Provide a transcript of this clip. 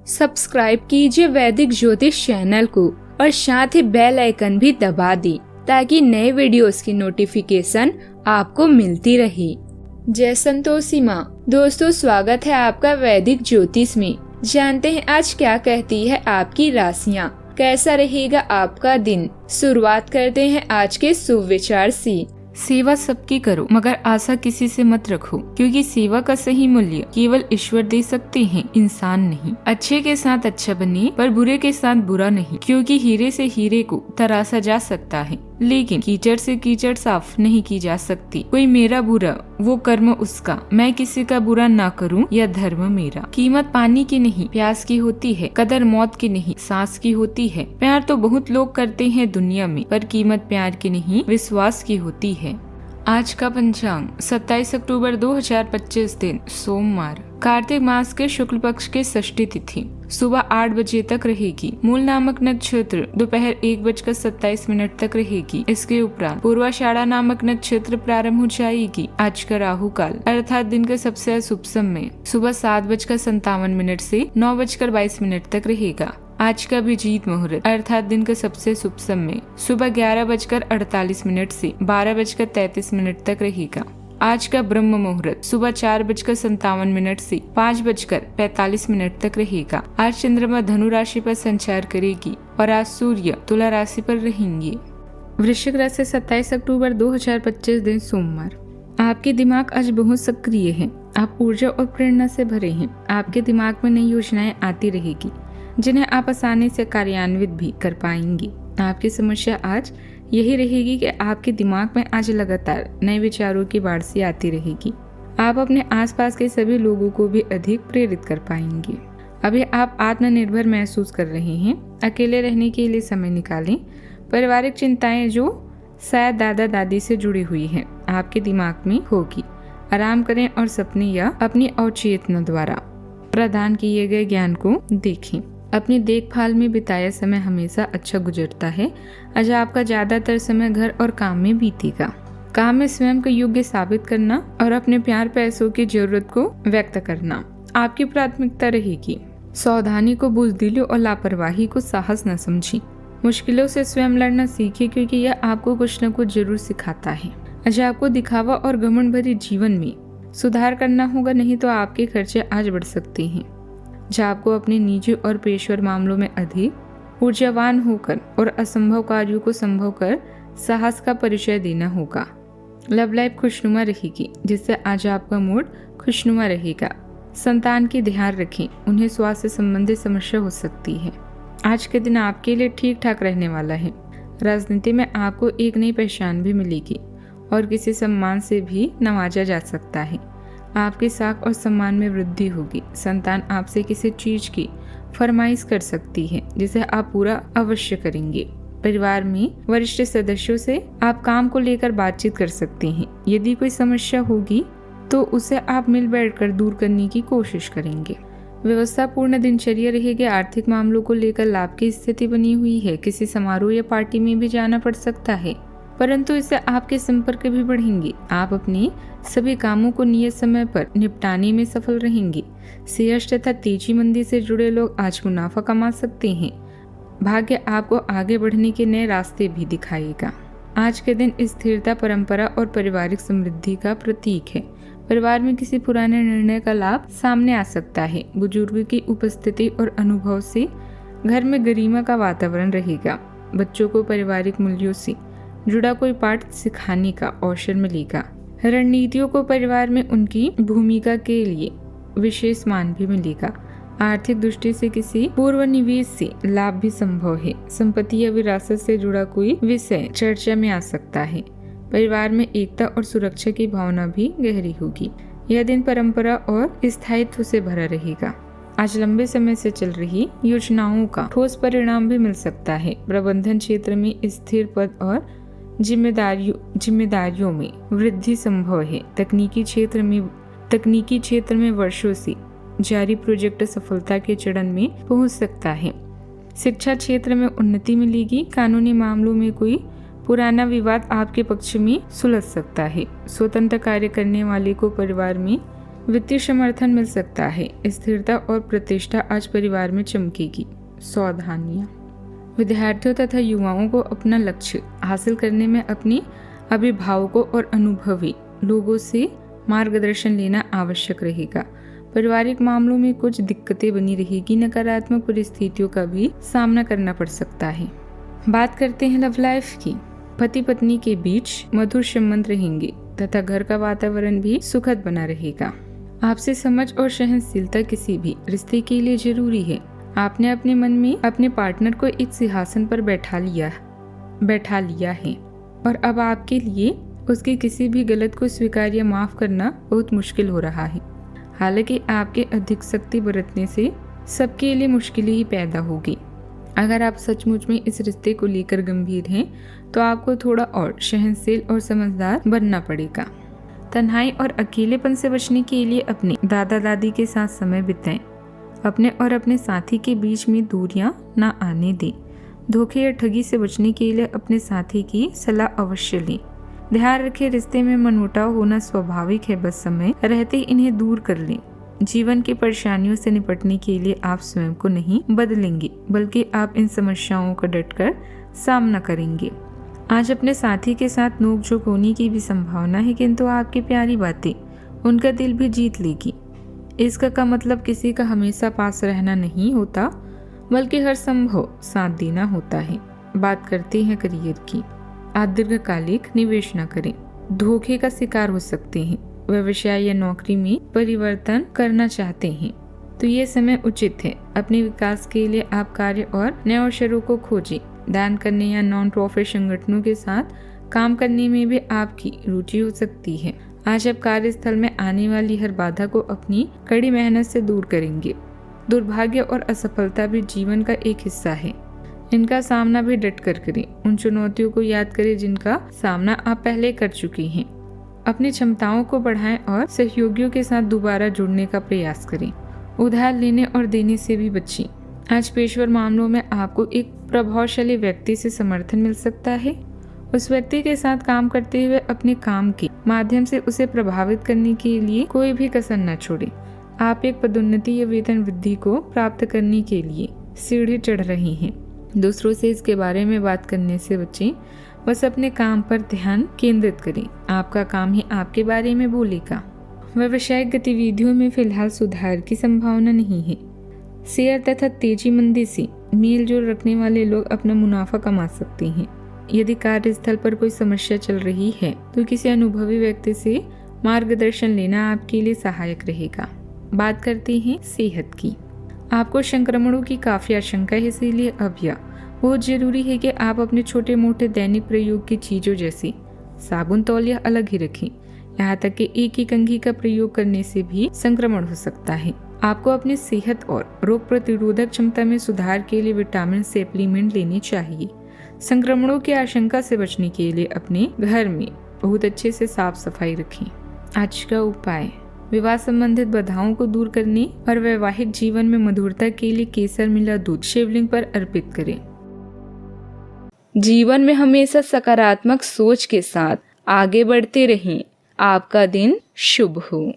Subscribe कीजिए वैदिक ज्योतिष चैनल को और साथ ही बेल आइकन भी दबा दी ताकि नए वीडियोस की नोटिफिकेशन आपको मिलती रहे। जय संतोषी माँ। दोस्तों, स्वागत है आपका वैदिक ज्योतिष में। जानते हैं आज क्या कहती है आपकी राशियाँ, कैसा रहेगा आपका दिन। शुरुआत करते हैं आज के शुभ विचार से। सेवा सबकी करो मगर आशा किसी से मत रखो, क्योंकि सेवा का सही मूल्य केवल ईश्वर दे सकते हैं, इंसान नहीं। अच्छे के साथ अच्छा बने पर बुरे के साथ बुरा नहीं, क्योंकि हीरे से हीरे को तराशा जा सकता है लेकिन कीचड़ से कीचड़ साफ नहीं की जा सकती। कोई मेरा बुरा वो कर्म उसका, मैं किसी का बुरा ना करूं यह धर्म मेरा। कीमत पानी की नहीं प्यास की होती है, कदर मौत की नहीं सांस की होती है। प्यार तो बहुत लोग करते हैं दुनिया में, पर कीमत प्यार की नहीं विश्वास की होती है। आज का पंचांग 27 अक्टूबर 2025 दिन सोमवार, कार्तिक मास के शुक्ल पक्ष के षष्ठी तिथि सुबह 8 बजे तक रहेगी। मूल नामक नक्षत्र दोपहर 1:27 तक रहेगी। इसके उपरांत पूर्वाषाढ़ा नामक नक्षत्र प्रारंभ हो जाएगी। आज का राहु काल अर्थात दिन का सबसे अशुभ समय सुबह 7:57 से 9:22 तक रहेगा। आज का अभिजीत मुहूर्त अर्थात दिन का सबसे शुभ समय सुबह 11:48 से 12:33 तक रहेगा। आज का ब्रह्म मुहूर्त सुबह 4:57 से 5:45 तक रहेगा। आज चंद्रमा धनु राशि पर संचार करेगी और आज सूर्य तुला राशि पर रहेंगे। वृश्चिक राशि 27 अक्टूबर 2025 दिन सोमवार। आपके दिमाग आज बहुत सक्रिय है। आप ऊर्जा और प्रेरणा से भरे हैं। आपके दिमाग में नई योजनाएं आती रहेगी जिन्हें आप आसानी से कार्यान्वित भी कर पाएंगी। आपकी समस्या आज यही रहेगी कि आपके दिमाग में आज लगातार नए विचारों की बाढ़ सी आती रहेगी। आप अपने आसपास के सभी लोगों को भी अधिक प्रेरित कर पाएंगे। अभी आप आत्मनिर्भर महसूस कर रहे हैं। अकेले रहने के लिए समय निकालें। पारिवारिक चिंताएं जो शायद दादा दादी से जुड़ी हुई हैं आपके दिमाग में होगी। आराम करें और सपने या अपनी अवचेतना द्वारा प्रदान किए गए ज्ञान को देखें। अपनी देखभाल में बिताया समय हमेशा अच्छा गुजरता है। आज आपका ज्यादातर समय घर और काम में बीतेगा। काम में स्वयं को योग्य साबित करना और अपने प्यार पैसों की जरूरत को व्यक्त करना आपकी प्राथमिकता रहेगी। सावधानी को बुजदिली और लापरवाही को साहस न समझी। मुश्किलों से स्वयं लड़ना सीखे, क्योंकि यह आपको कुछ न कुछ जरूर सिखाता है। आज आपको दिखावा और घमंड भरी जीवन में सुधार करना होगा, नहीं तो आपके खर्चे आज बढ़ सकते हैं। जहाँ आपको अपने निजी और पेशेवर मामलों में अधिक ऊर्जावान होकर और असंभव कार्यों को संभव कर साहस का परिचय देना होगा। लव लाइफ खुशनुमा रहेगी, जिससे आज आपका मूड खुशनुमा रहेगा। संतान की ध्यान रखें, उन्हें स्वास्थ्य संबंधी समस्या हो सकती है। आज के दिन आपके लिए ठीक ठाक रहने वाला है। राजनीति में आपको एक नई पहचान भी मिलेगी और किसी सम्मान से भी नवाजा जा सकता है। आपके साख और सम्मान में वृद्धि होगी। संतान आपसे किसी चीज की फरमाइश कर सकती है जिसे आप पूरा अवश्य करेंगे। परिवार में वरिष्ठ सदस्यों से आप काम को लेकर बातचीत कर सकते हैं। यदि कोई समस्या होगी तो उसे आप मिल बैठकर दूर करने की कोशिश करेंगे। व्यवस्थापूर्ण दिनचर्या रहेगी। आर्थिक मामलों को लेकर लाभ की स्थिति बनी हुई है। किसी समारोह या पार्टी में भी जाना पड़ सकता है, परंतु इससे आपके संपर्क भी बढ़ेंगे। आप अपने सभी कामों को नियत समय पर निपटाने में सफल रहेंगे। शेयर्स तथा तेजी मंदी से जुड़े लोग आज मुनाफा कमा सकते हैं। भाग्य आपको आगे बढ़ने के नए रास्ते भी दिखाएगा। आज के दिन स्थिरता, परंपरा और पारिवारिक समृद्धि का प्रतीक है। परिवार में किसी पुराने निर्णय का लाभ सामने आ सकता है। बुजुर्ग की उपस्थिति और अनुभव से घर में गरिमा का वातावरण रहेगा। बच्चों को पारिवारिक मूल्यों से जुड़ा कोई पाठ सिखाने का अवसर मिलेगा। रणनीतियों को परिवार में उनकी भूमिका के लिए विशेष मान भी मिलेगा। आर्थिक दृष्टि से किसी पूर्व निवेश से लाभ भी संभव है। संपत्ति या विरासत से जुड़ा कोई विषय चर्चा में आ सकता है। परिवार में एकता और सुरक्षा की भावना भी गहरी होगी। यह दिन परंपरा और स्थायित्व से भरा रहेगा। आज लंबे समय से चल रही योजनाओं का ठोस परिणाम भी मिल सकता है। प्रबंधन क्षेत्र में स्थिर पद और जिम्मेदारियों में वृद्धि संभव है। तकनीकी क्षेत्र में वर्षों से जारी प्रोजेक्ट सफलता के चरण में पहुंच सकता है। शिक्षा क्षेत्र में उन्नति मिलेगी। कानूनी मामलों में कोई पुराना विवाद आपके पक्ष में सुलझ सकता है। स्वतंत्र कार्य करने वाले को परिवार में वित्तीय समर्थन मिल सकता है। स्थिरता और प्रतिष्ठा आज परिवार में चमकेगी। सावधानियां, विद्यार्थियों तथा युवाओं को अपना लक्ष्य हासिल करने में अपनी अभिभावकों और अनुभवी लोगों से मार्गदर्शन लेना आवश्यक रहेगा। पारिवारिक मामलों में कुछ दिक्कतें बनी रहेगी। नकारात्मक परिस्थितियों का भी सामना करना पड़ सकता है। बात करते हैं लव लाइफ की। पति पत्नी के बीच मधुर संबंध रहेंगे तथा घर का वातावरण भी सुखद बना रहेगा। आपसी समझ और सहनशीलता किसी भी रिश्ते के लिए जरूरी है। आपने अपने मन में अपने पार्टनर को एक सिंहासन पर बैठा लिया है और अब आपके लिए उसकी किसी भी गलत को स्वीकार या माफ करना बहुत मुश्किल हो रहा है। हालांकि आपके अधिक शक्ति बरतने से सबके लिए मुश्किलें ही पैदा होगी। अगर आप सचमुच में इस रिश्ते को लेकर गंभीर हैं तो आपको थोड़ा और सहनशील और समझदार बनना पड़ेगा। तन्हाई और अकेलेपन से बचने के लिए अपने दादा दादी के साथ समय बिताएं। अपने और अपने साथी के बीच में दूरियां ना आने दें। धोखे या ठगी से बचने के लिए अपने साथी की सलाह अवश्य लें। ध्यान रखें, रिश्ते में मनमुटाव होना स्वाभाविक है, बस समय रहते ही इन्हें दूर कर लें। जीवन की परेशानियों से निपटने के लिए आप स्वयं को नहीं बदलेंगे, बल्कि आप इन समस्याओं का डटकर सामना करेंगे। आज अपने साथी के साथ नोकझोंक होने की भी संभावना है, किंतु आपकी प्यारी बातें उनका दिल भी जीत लेगी। इसका का मतलब किसी का हमेशा पास रहना नहीं होता, बल्कि हर संभव साथ देना होता है। बात करते हैं करियर की। आज दीर्घकालिक निवेश न करें, धोखे का शिकार हो सकते हैं। व्यवसाय या नौकरी में परिवर्तन करना चाहते हैं तो ये समय उचित है। अपने विकास के लिए आप कार्य और नए अवसरों को खोजें। दान करने या नॉन प्रॉफिट संगठनों के साथ काम करने में भी आपकी रुचि हो सकती है। आज आप कार्यस्थल में आने वाली हर बाधा को अपनी कड़ी मेहनत से दूर करेंगे। दुर्भाग्य और असफलता भी जीवन का एक हिस्सा है, इनका सामना भी डट कर करें। उन चुनौतियों को याद करें जिनका सामना आप पहले कर चुके हैं। अपनी क्षमताओं को बढ़ाएं और सहयोगियों के साथ दोबारा जुड़ने का प्रयास करें। उधार लेने और देने से भी बचें। आज पेशेवर मामलों में आपको एक प्रभावशाली व्यक्ति से समर्थन मिल सकता है। उस व्यक्ति के साथ काम करते हुए अपने काम के माध्यम से उसे प्रभावित करने के लिए कोई भी कसर न छोड़ें। आप एक पदोन्नति या वेतन वृद्धि को प्राप्त करने के लिए सीढ़ी चढ़ रहे हैं। दूसरों से इसके बारे में बात करने से बचें, बस अपने काम पर ध्यान केंद्रित करें। आपका काम ही आपके बारे में बोलेगा। व्यावसायिक गतिविधियों में फिलहाल सुधार की संभावना नहीं है। शेयर तथा तेजी मंदी से मेल जोल रखने वाले लोग अपना मुनाफा कमा सकते हैं। यदि कार्यस्थल पर कोई समस्या चल रही है तो किसी अनुभवी व्यक्ति से मार्गदर्शन लेना आपके लिए सहायक रहेगा। बात करते हैं सेहत की। आपको संक्रमणों की काफी आशंका है, इसीलिए अब यह बहुत जरूरी है कि आप अपने छोटे मोटे दैनिक प्रयोग की चीजों जैसे साबुन तौलिया अलग ही रखें। यहाँ तक कि एक ही कंघी का प्रयोग करने से भी संक्रमण हो सकता है। आपको अपनी सेहत और रोग प्रतिरोधक क्षमता में सुधार के लिए विटामिन सप्लीमेंट लेने चाहिए। संक्रमणों की आशंका से बचने के लिए अपने घर में बहुत अच्छे से साफ सफाई रखें। आज का उपाय, विवाह संबंधित बाधाओं को दूर करने और वैवाहिक जीवन में मधुरता के लिए केसर मिला दूध शिवलिंग पर अर्पित करें। जीवन में हमेशा सकारात्मक सोच के साथ आगे बढ़ते रहें। आपका दिन शुभ हो।